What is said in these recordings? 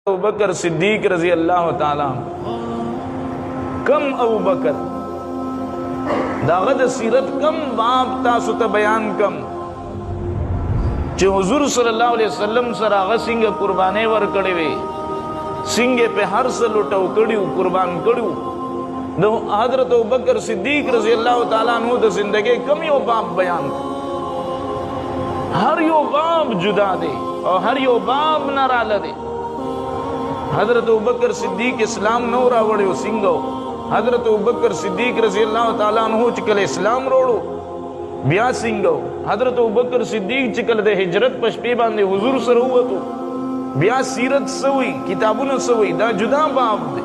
अबू बकर सिद्दीक रजी अल्लाह ताला कम अबू बकर दागद सीरत कम बाप तासु त बयान कम चे हुजूर सल्लल्लाहु अलैहि वसल्लम सराग सिंह कुर्बाने वर कड़े वे सिंह पे हर सलुटो कड़ियो कुर्बान कड़ियो दो हजरत अबू बकर सिद्दीक रजी अल्लाह ताला अन्हु द जिंदगी कम यो बाप बयान हर यो बाप जुदा दे और हर यो बाप नाराल दे। हजरत अबू बकर सिद्दीक इस्लाम नो रावड़ो सिंगो हजरत अबू बकर सिद्दीक रजी अल्लाह ताला अन्हु चिकल इस्लाम रोड़ो ब्या सिंगो हजरत अबू बकर सिद्दीक चिकल दे हिजरत पशपे बांधे हुजूर सर हुआ तो ब्या सीरत सवी किताबुन सवी दा जुदा बाप दे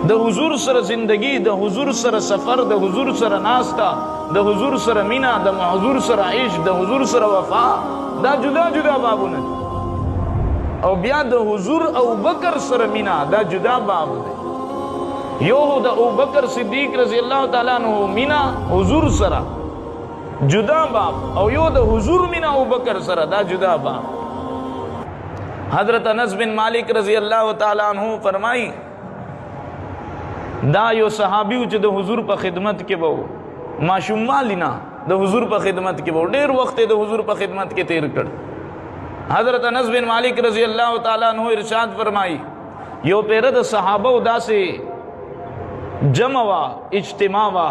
द हुजूर सर जिंदगी द हुजूर सर सफर द हुजूर सर नास्ता द हुजूर सर मीना द हुजूर सर इश्क द हुजूर सर वफा दा जुदा जुदा बाबुन और ब्या द हुजूर अबू बकर सर मीना दा जुदा बाब दे यो द अबू बकर सिद्दीक रजी अल्लाह ताला अन्हु मीना हुजूर सरा जुदा बाब और यो द हुजूर मीना अबू बकर सरा दा जुदा बाब। हजरत अनस बिन मालिक रजी अल्लाह ताला अन्हु फरमाई दा यो सहाबी च द हुजूर पर खिदमत के बो माशुमा लिना द हुजूर पर खिदमत के बो ढेर वक्त द हुजूर पर खिदमत के तेर कर। हजरत अनस बिन मालिक रजी अल्लाह ताला अन्हु इरशाद फरमाई यो पेरद सहाबा उदा से जमवा इज्तिमावा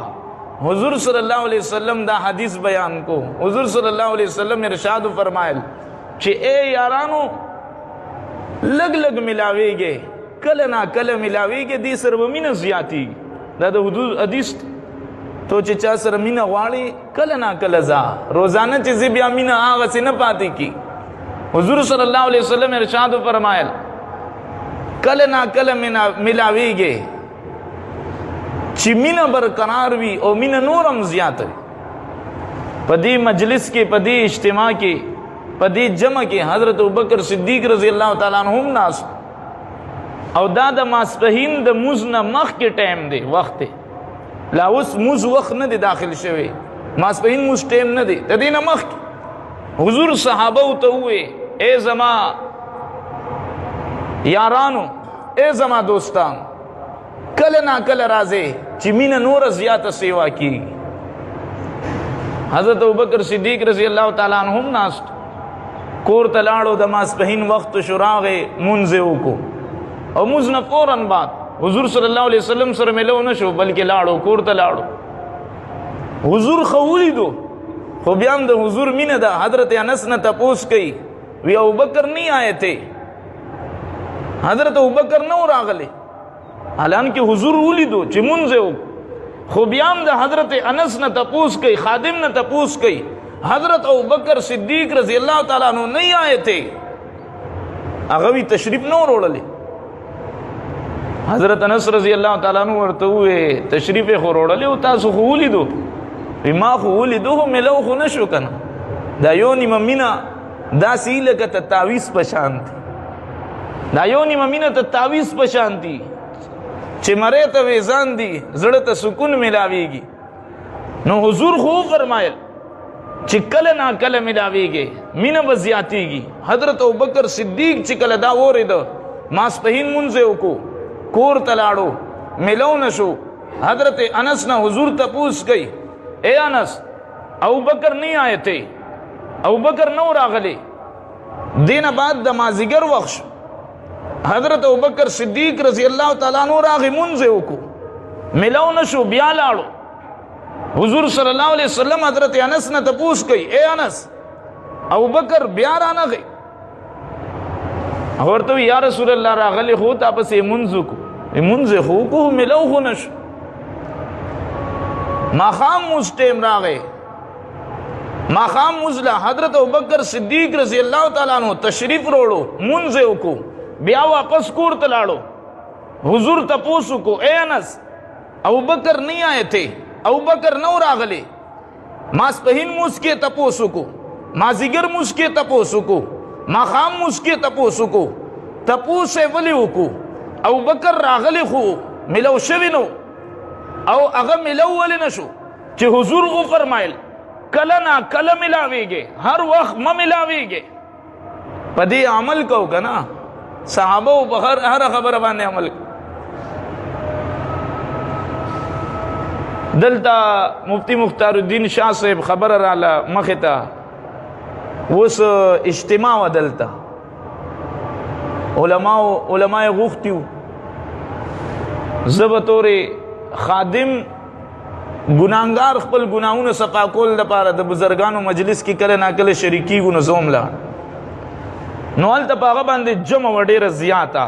हुजूर सल्लल्लाहु अलैहि वसल्लम दा हदीस बयान को हुजूर सल्लल्लाहु अलैहि वसल्लम इरशाद फरमायल कि ए यारानो लग लग मिलावेगे कल ना कल मिलावेगे दी सर्वमीन जियाती दादा हुजूर हदीस तो चिचा सरमीना वाली कल ना कल जा रोजाना चीजें भी अमीना आग से न पाती की हुजूर सल्लल्लाहु अलैहि वसल्लम इरशाद फरमायल कल ना कल मिलावेगे चिमीना बरकरार भी और मीना नूरम जियात पदी मजलिस के पदी इज्तिमा के पदी जमा के हजरत अबू बकर सिद्दीक रजी अल्लाह ताला अन्हुम नास और दादा मास्पहीन द मुज न मख के टाइम दे वक्त ला उस मुज वक्त न दे दाखिल शवे मास्पहीन मुज टाइम न दे तदी न मख हुजूर सहाबा तो हुए ए जमा यारानो ए जमा दोस्तान कल ना कल राजे चिमीन नूर जियात सेवा की। हजरत अबू बकर सिद्दीक रजी अल्लाह ताला अन्हुम नास कोर तलाड़ो दमास पहीन वक्त शुरागे मुंजे को और मुझ न फौरन बात हुजूर सल्लल्लाहु अलैहि वसल्लम सर मिलो न शो बल्कि लाड़ो कोर तलाड़ो हुजूर खवली दो खुबियाम द हुजूर मीन दा हजरत अनस न तपोस कई वे अबू बकर नहीं आए थे हजरत अबू बकर न रागले हालांकि हुजूर उली दो चिमुन से खुबियाम द हजरत अनस न तपोस कई खादिम न तपोस कई हजरत अबू बकर सिद्दीक रजी अल्लाह ताला अन्हु नहीं आए थे अगवी तशरीफ न रोड़ले हजरत अनस रजी अल्लाह ताला अन्हु वर्ते हुए तशरीफ रोड़ले उता सुखूली दो माँ खुली दो मिलो खो न शुकन दायोनी मम्मीना दासील का तावीस पशांति दायोनी मम्मीना तावीस पशांति चिमरे तवेजान दी जड़त सुकून मिलावेगी नो हुजूर खूब फरमायल चिकल ना कल मिलावेगे मीना बजियातीगी हजरत अबू बकर सिद्दीक चिकल दा वो रिद मास पहीन मुंजे को कोर तलाड़ो मिलो नशो हजरत अनस ना हुजूर तपूस गई ए अनस अबू बकर नहीं आए थे अबू बकर नौ रागले दिन बाद दमाजिगर वक्श हजरत अबू बकर सिद्दीक रजी अल्लाह ताला अन्हु रागे मुंजे को मिलो नशो ब्या लाड़ो हुजूर सल्लल्लाहु अलैहि वसल्लम हजरत अनस ने तपूस गई ए अनस अबू बकर ब्या राना गई और तो या रसूल अल्लाह रागले हो तापस ये मुंजे को मिलो हो नशो माखाम मुस्टेम रागे माखाम मुजला हजरत अबू बकर सिद्दीक रजी अल्लाह ताला अन्हु तशरीफ रोड़ो मुंजे को ब्या वापस कोर तलाड़ो हुजूर तपोसु को ए अनस अबू बकर नहीं आए थे अबू बकर नौ रागले मास पहीन मुस्के तपोसु को माजिगर मुस्के तपोसु को माखाम मुस्के तपोसु को तपोसे वली को अबू बकर रागले खो मिलो शविनो औ अगर मिलो वाले नशो चे हुजूर को फरमाइल कल ना कल मिलावेगे हर वक्त म मिलावेगे पदी अमल कहो का ना صحابه په هر خبره باندې عمل. دلته مفتی مختار الدین شاه صاحب خبره رااله مخې ته، اوس اجتماع و دلته علماء غوښتي وو، زه به طورې خادم ګناهګار خپل ګناهونه صفا کول دپاره د بزرګانو مجلس کې کله ناکله شریکېږو، نو زه هم لاړ. نو هلته په هغه باندې جمع وه ډېره زیاته.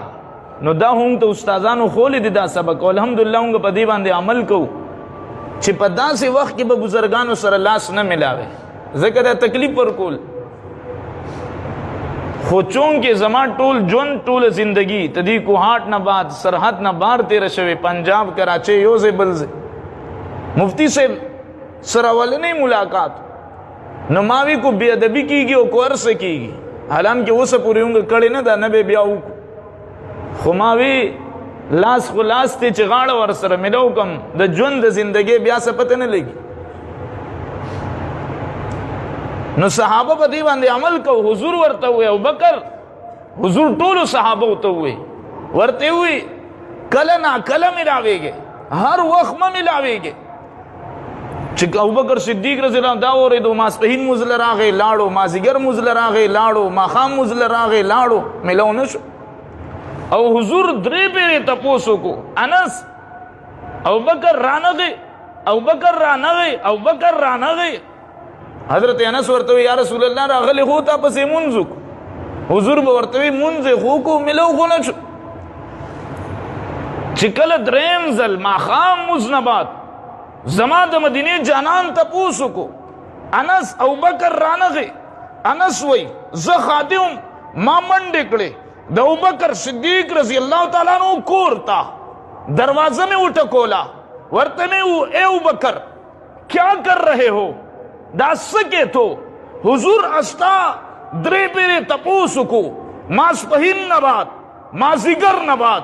نو دا هم ته استادانو ښولی دي دا سبق، او الحمدلله موږ په دې باندې عمل کوو چې په داسې وخت کې به بزرګانو سره لاس نه ملاوي، ځکه دا تکلیف ورکول. خو چونکې زما ټول ژوند ټوله زندگی ته دې کوهاټ نه بعد سرحد نه بار تېره شوې، پنجاب کراچۍ یو ځای بل ځای، مفتی صاحب سره ولنی ملاقات. نو ما وی کو بے ادبی کیږي او کو ارسه کیږي، حالانکه اوسه پورې موږ کړی نه ده، نه به بیا وکړو. خو ما وی لاس خو لاس ته چې غاړه ور سره ملو کم د ژوند د زندګۍ بیا څه پته نه لګي. نو صحابه په دې باندې عمل کو. حضور ورته وی ابوبکر، حضور ټولو صحابه ورته وی کله نا کله ملاویږي، هر وخت مه ملاویږي. چې ابوبکر صدیق رضی الله عنه دا اورېدو، ماسپښین مونځ له راغی لاړو، مازدیګر مونځ له راغی لاړو، ماښام مونځ له راغی لاړو، ملو نه شو. او حضور درې پیرې تپوس وکړو، انس ابوبکر رانغی، ابوبکر رانغی، ابوبکر رانغی. حضرت انس ورته وی یا رسول الله راغلی خو تا پسې مونځ وکړو. حضور به ورته وی مونځ یې خو وکړو، ملو خو نه شو. چې کله درېیم ځل ماښام مونځ نه بعد زما د مدینې جانان تپوس وکړو، انس ابوبکر رانغی. انس وی زه خادم ما منډې کړې د ابوبکر صدیق رضی اللہ تعالیٰ عنہ کور تا، دروازه میں اٹھکولا، ورته میں اے ابوبکر کیا کر رہے ہو، دا سکے تو حضور استا درې پیرې تپوس وکړو، ماسپښین نه بعد مازدیګر نه بعد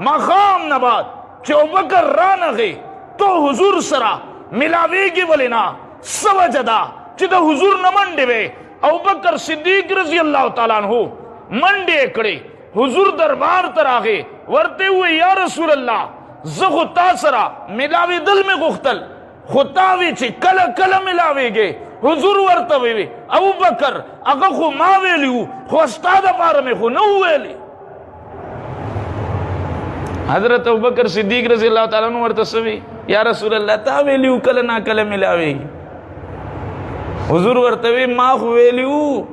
ماښام نه بعد چې ابوبکر رانغی تو حضور سره ملاویږي ولې نه؟ څه وجه ده چې د حضور نه منډې وې. ابوبکر صدیق رضی اللہ تعالیٰ عنہ منډې کړې، حضور دربار ته راغی، ورته وی یا رسول الله زه خو تا سره ملاوېدل مې غوښتل، خو تا وی چې کله کله ملاویږي. حضور ورته وی ابوبکر هغه خو ما ویلی وو، خو ستا دپاره مې خو نه وویلې. حضرت ابوبکر صدیق رضی اللہ تعالیٰ عنہ ورته څه وی یا رسول الله تا ویلی وو کله نا کله ملاویږي. حضور ورته وی ما خو ویلی وو،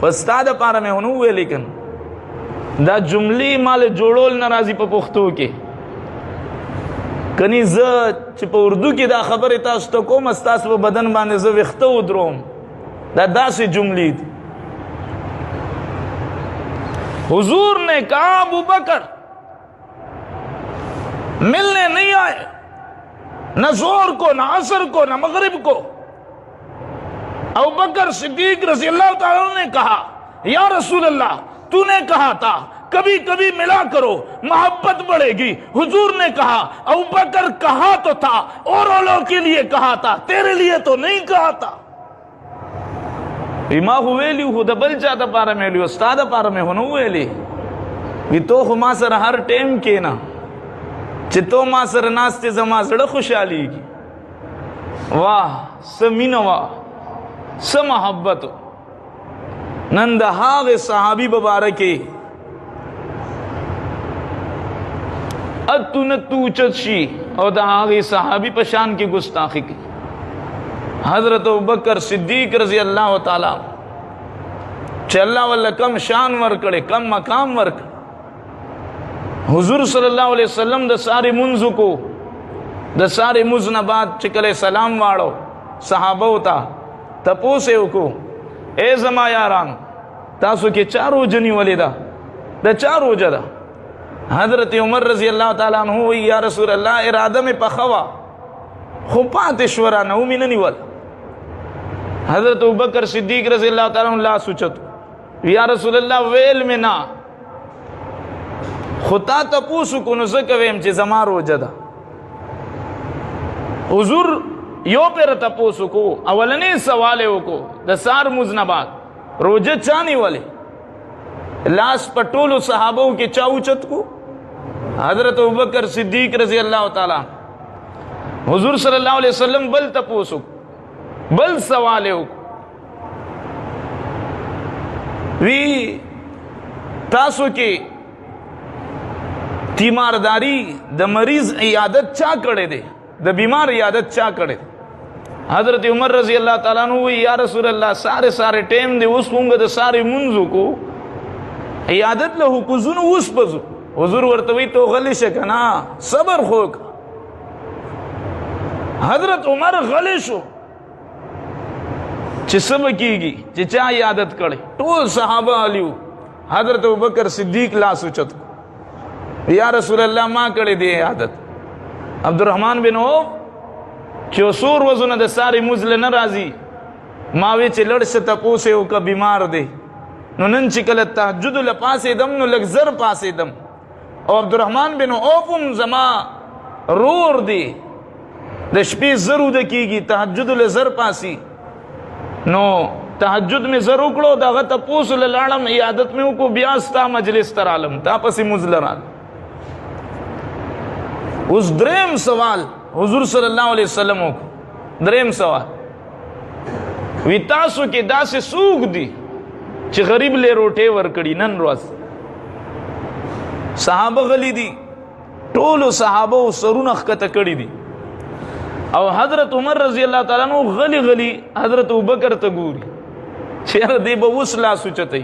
خو ستا دپاره مې خو نه وویلې. کنه دا جملې مال جوړول نه راځي په پښتو کې. کني زه چې په اردو کې دا خبرې تاسو ته کوم، ستاسو په بدن باندې زه ویښته ودروم، دا داسې جملې دي. حضور نے کہا ابوبکر ملنے نہیں آئے، نہ زور کو نہ عصر کو نہ مغرب کو. ابوبکر صدیق رضی اللہ تعالیٰ نے کہا یا رسول اللہ تو نے کہا تھا کبھی کبھی ملا کرو محبت بڑھے گی. حضور نے کہا ابوبکر کہا تو تھا اوروں کے لیے کہا تھا، تیرے لیے تو نہیں کہا تھا. ما خو ویلی خو د بل چا دپاره مې ویلي، ستا دپاره مې خو نه ویلې. وي تو خو ما سره هر ټیم کښېنه، چې تو ما سره ناستې زما زړه خوشحالیږي. واه څه مینه وه، څه محبت. نن د هغې صحابي مبارکې اتو نتو اوچت شي او د هغې صحابي په شان کې ګستاخي کوي. حضرت ابوبکر صدیق رضی اللہ تعالی چې الله ولا کم شان ورکړي، کم مقام ورکړي. حضور صلی الله علیه وسلم د ساري منځ کو، د ساري منځ نه بعد چې کله سلام واړو صحابه وتا تپوس یې وکړو، اے زما یاران تاسو کې چا روزه نیولې ده؟ د چا روزه ده؟ حضرت عمر رضی اللہ تعالی عنہ وی یا رسول الله اراده مې پخوا خو پاتې شوه رانه ومې نه نیول. حضرت ابوبکر صدیق رضی اللہ تعالیٰ عنہ لاس اوچت یا رسول اللہ ویل میں نا خطا تپوسو کو نو زکه ویم چې زما روزه ده. حضور یو پیر تپوسو کو، اولنی سوال وکړو د سار مونځ نه بعد روزه چا نیولې؟ لاس پټولو صحابو کې چا اوچت کو؟ حضرت ابوبکر صدیق رضی اللہ تعالی. حضور صلی اللہ علیہ وسلم بل تپوسو بل سوالیو وی تاسو کې تیمارداری د مریض عیادت چا کړي دي؟ د بیمار عیادت چا کړي؟ حضرت عمر رضی اللہ تعالیٰ عنہ وی یا رسول اللہ سارے ٹیم دے اس ہونگا دا سارے منزو کو عیادت لہو کزونو اس پزو. حضور ورطوی تو غلی شکنا صبر خوک. حضرت عمر غلی شو چی سب کی گی چی چا عیادت کڑے تو صحابہ علیو. حضرت ابوبکر صدیق لا سوچت کو یا رسول اللہ ماں کڑے دی عیادت. عبدالرحمن بن عوف چو سور وزن دا ساری مزل نرازی ماوی چی لڑ سے تپوسے ہو کا بیمار دے نو نن چکل تحجد لپاسے دم نو لگ زر پاسے دم. اور عبدالرحمن بن عوفم زما رور دی دا شپی زرو دا کی گی تحجد لزر پاسی نو تحجد میں زر اکڑو دا غا تپوس للعالم عیادت میں کو بیاستا مجلس تر عالم تا پسی مزل رال. اس دریم سوال حضور صلی اللہ علیہ وسلم کو دریم سوال وی تاسو کے دا سے سوگ دی چی غریب لے روٹے ورکڑی نن روز. صحابہ غلی دی ٹولو صحابہ سرون اخکت کڑی دی او حضرت عمر رضی اللہ تعالیٰ نو غلی غلی حضرت ابوبکر تا گوری چیر دی با وصلا سوچتی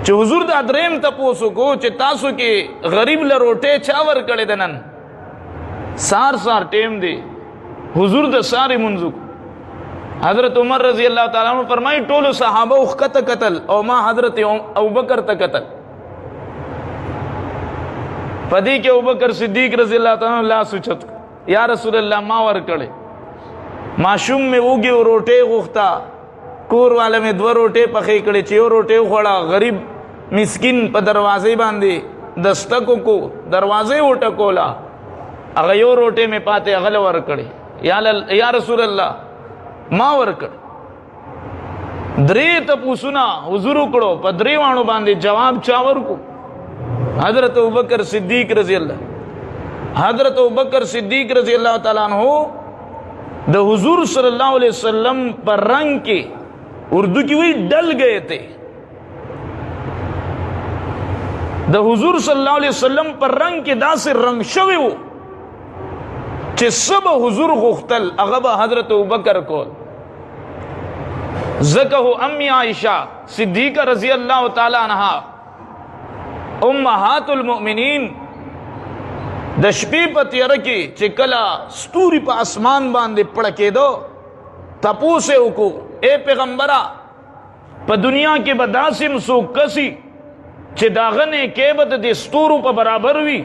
چی حضور دا دریم تا پوسو کو چی تاسو کے غریب لے روٹے چاور کڑی دنن سار ٹیم دے حضور دا ساری منزو. حضرت عمر رضی اللہ تعالیٰ عنہ فرمائی ٹولو صحابہ اخکت قتل او ما حضرت ابوبکر تا قتل پدی کے ابوبکر صدیق رضی اللہ تعالیٰ عنہ لا سوچت یا رسول اللہ ما ور کڑے معشوم میں اوگی و روٹے غختا کور والے میں دو روٹے پخے کڑے چیو روٹے خوڑا غریب مسکین پا دروازے باندے دستکو کو دروازے اٹکولا اغیو روٹے میں پاتے اغل ورکڑے یا رسول اللہ ما ورکڑ دری تپوسنا حضور اکڑو پا دری وانو باندے جواب چاور کو حضرت ابوبکر صدیق رضی اللہ حضرت ابوبکر صدیق رضی اللہ تعالیٰ عنہ دا حضور صلی اللہ علیہ وسلم پر رنگ کے اردو کی وہی ڈل گئے تھے. دا حضور صلی اللہ علیہ وسلم پر رنگ کے دا سے رنگ شوی ہو چی سب حضور غختل اغبا حضرت ابوبکر کو زکہو امی عائشہ صدیقہ رضی اللہ تعالی عنہ امہات المؤمنین دشپی پتی ارکی چی کلا ستوری پا اسمان باندے پڑکے دو تپوسے اکو اے پیغمبرہ پا دنیا کے بداسم سو کسی چی داغنے کیبت دے ستورو پا برابر ہوئی.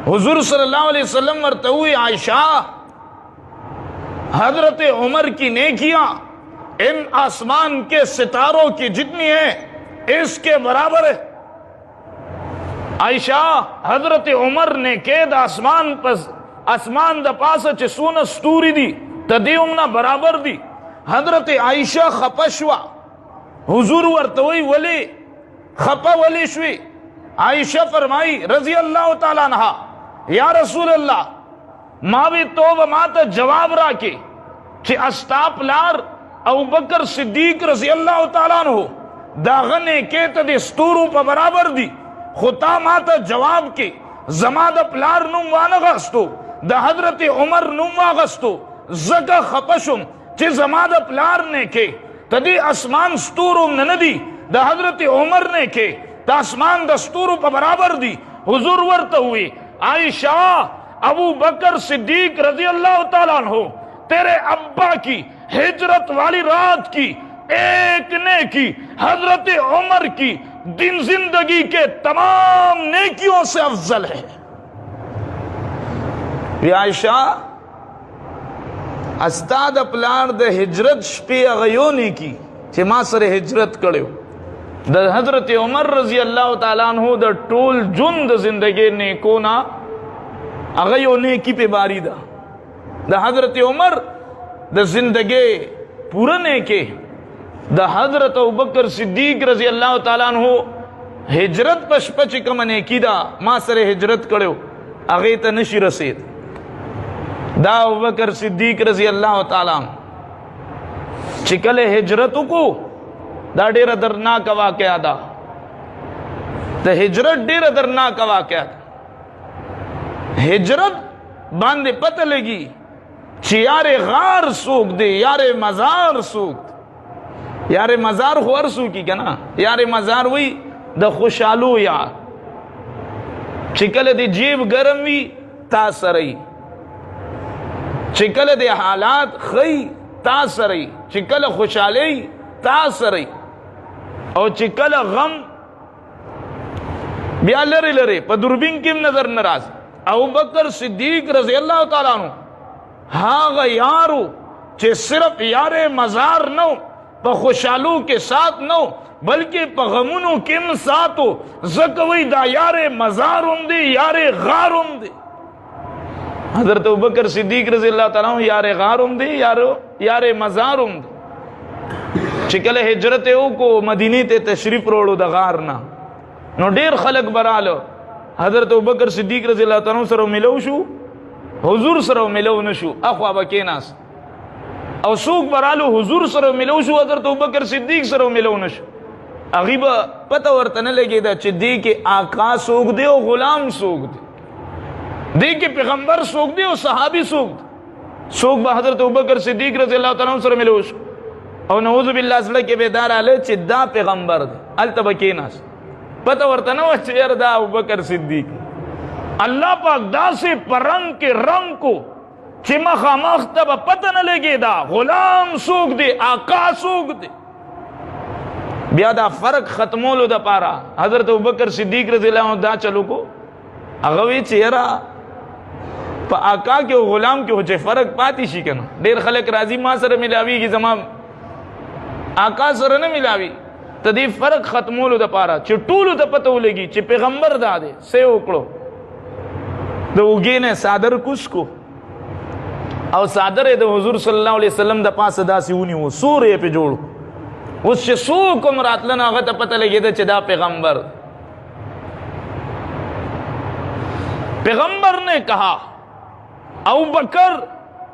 حضور صلی اللہ علیہ وسلم ورتوئی عائشہ حضرت عمر کی نیکیاں ان آسمان کے ستاروں کی جتنی ہیں اس کے برابر ہے. عائشہ حضرت عمر نے کید آسمان دا پاس چسون ستوری دی تدیومنا برابر دی. حضرت عائشہ خپشوا حضور ورتوئی ولی خپا ولی شوی. عائشہ فرمائی رضی اللہ تعالیٰ عنہ یا رسول اللہ ما بھی توبہ ماتا جواب راکے چی استاپ لار ابوبکر صدیق رضی اللہ تعالیٰ عنہ داغنے کیتا دے ستورو پا برابر دی خطا ماتا جواب کے زماد پلار نم وانغستو دا حضرت عمر نم واغستو زکا خپشم چی زماد پلار نے کے تدی اسمان ستورو نندی دا حضرت عمر نے کے دا اسمان دا ستورو پا برابر دی. حضور ورتا ہوئی عائشہ ابو بکر صدیق رضی اللہ تعالیٰ عنہ تیرے ابا کی ہجرت والی رات کی ایک نیکی حضرت عمر کی دن زندگی کے تمام نیکیوں سے افضل ہے. عائشہ استاد پلار دا ہجرت شپی اغیونی کی چھ ما سر ہجرت کڑیو دا حضرت عمر رضی اللہ تعالیٰ عنہ دا ٹول جن دا زندگی نیکونا اغیو نیکی پہ باری دا حضرت عمر دا زندگی پورا نیکے د حضرت ابوبکر صدیق رضی اللہ تعالیٰ عنہ ہجرت پشپچ کمنے کی دا ما سر ہجرت کڑو اغی تا نشی رسید دا ابوبکر صدیق رضی اللہ تعالیٰ عنہ چکل ہجرتو کو دا دیر درناک واقعہ دا ہجرت دیر درناک واقعہ دا ہجرت باندے پتہ لگی چی یار غار سوک دے یار مزار سوک دے یار مزار خور سوکی کنا یار مزار وی دا خوشالو یار چکل دے جیب گرم وی تا سرئی چکل دے حالات خی تا سرئی چکل خوشالی تا سرئی او چکل غم بیا لرے لرے پا دربین کم نظر نراز ابوبکر صدیق رضی اللہ تعالیٰ عنہ ہاں یارو چے صرف یار مزار نو پا خوشالو کے ساتھ نو بلکہ پا غمونو کم ساتھو زکوی دا یار مزارم دے یار غارم دے حضرت ابوبکر صدیق رضی اللہ تعالیٰ عنہ یار غارم دے یار مزارم دے چکل ہجرت او کو مدینی تے تشریف روڑو دا غارنا نو دیر خلق برالو حضرت ابوبکر صدیق رضی اللہ تعالیٰ عنہ سرو ملو شو حضور سرو ملو نشو اخوا بکیناس او سوک برالو حضور سرو ملو شو حضرت ابوبکر صدیق سرو ملو نشو اغیبا پتہ ورطنہ لگے دا چھ دی کے آقا سوک دے و غلام سوک دے دی کے پیغمبر سوک دے و صحابی سوک دے سوک با حضرت ابوبکر صدیق رضی اللہ تعالیٰ سرو ملو شو او نعوذ باللہ صلی اللہ کے بیدار آلے چھ دا پیغمبر دے التبکیناس پتہ ورطنہ وچھر دا ابوبکر صدیق اللہ پاک دا سے پرنگ کے رنگ کو چھ مختب پتہ نہ لگے دا غلام سوک دے آقا سوک دے بیا دا فرق ختمولو دا پارا حضرت ابوبکر صدیق رضی اللہ عنہ دا چلو کو اغوی چیرا پا آقا کے غلام کے ہو چے فرق پاتی شی کنا دیر خلق راضی ماں سر ملاوی کی زمان آقا سر نہ ملاوی تا دی فرق ختمولو دا پارا چے ٹولو دا پتہ ہو لگی چے پیغمبر دا دے سے اکڑو دا اگینے سادر کس کو او سادر دا حضور صلی اللہ علیہ وسلم دا پاس دا سیونی ہو سورے پہ جوڑو اس سے سوکم رات لنا آغا تا پتہ لگی دا چے دا پیغمبر پیغمبر نے کہا ابوبکر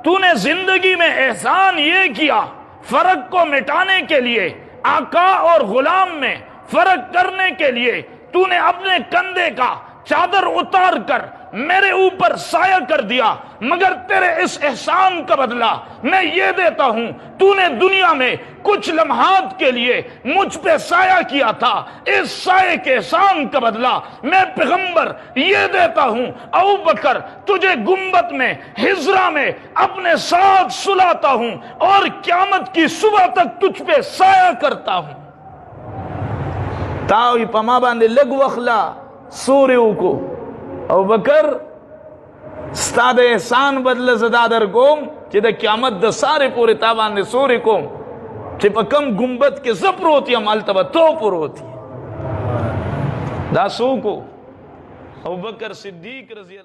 تو نے زندگی میں احسان یہ کیا فرق کو مٹانے کے لیے آقا اور غلام میں فرق کرنے کے لیے تو نے اپنے کندھے کا چادر اتار کر میرے اوپر سایہ کر دیا مگر تیرے اس احسان کا بدلہ میں یہ دیتا ہوں تو نے دنیا میں کچھ لمحات کے لیے مجھ پہ سایہ کیا تھا اس سایہ کے احسان کا بدلہ میں پیغمبر یہ دیتا ہوں ابوبکر تجھے گنبد میں ہجرہ میں اپنے ساتھ سلاتا ہوں اور قیامت کی صبح تک تجھ پہ سایہ کرتا ہوں تاوی پما باندے لگ وخلا سوریو کو ابوبکر ستاد احسان بدل زدا در کوم چی دا قیامت دا سارے پورے تابان دے سورے کوم چی پا کم گنبد کے زپر ہوتی ہم التبا تو پر ہوتی دا سو کو ابوبکر صدیق رضی اللہ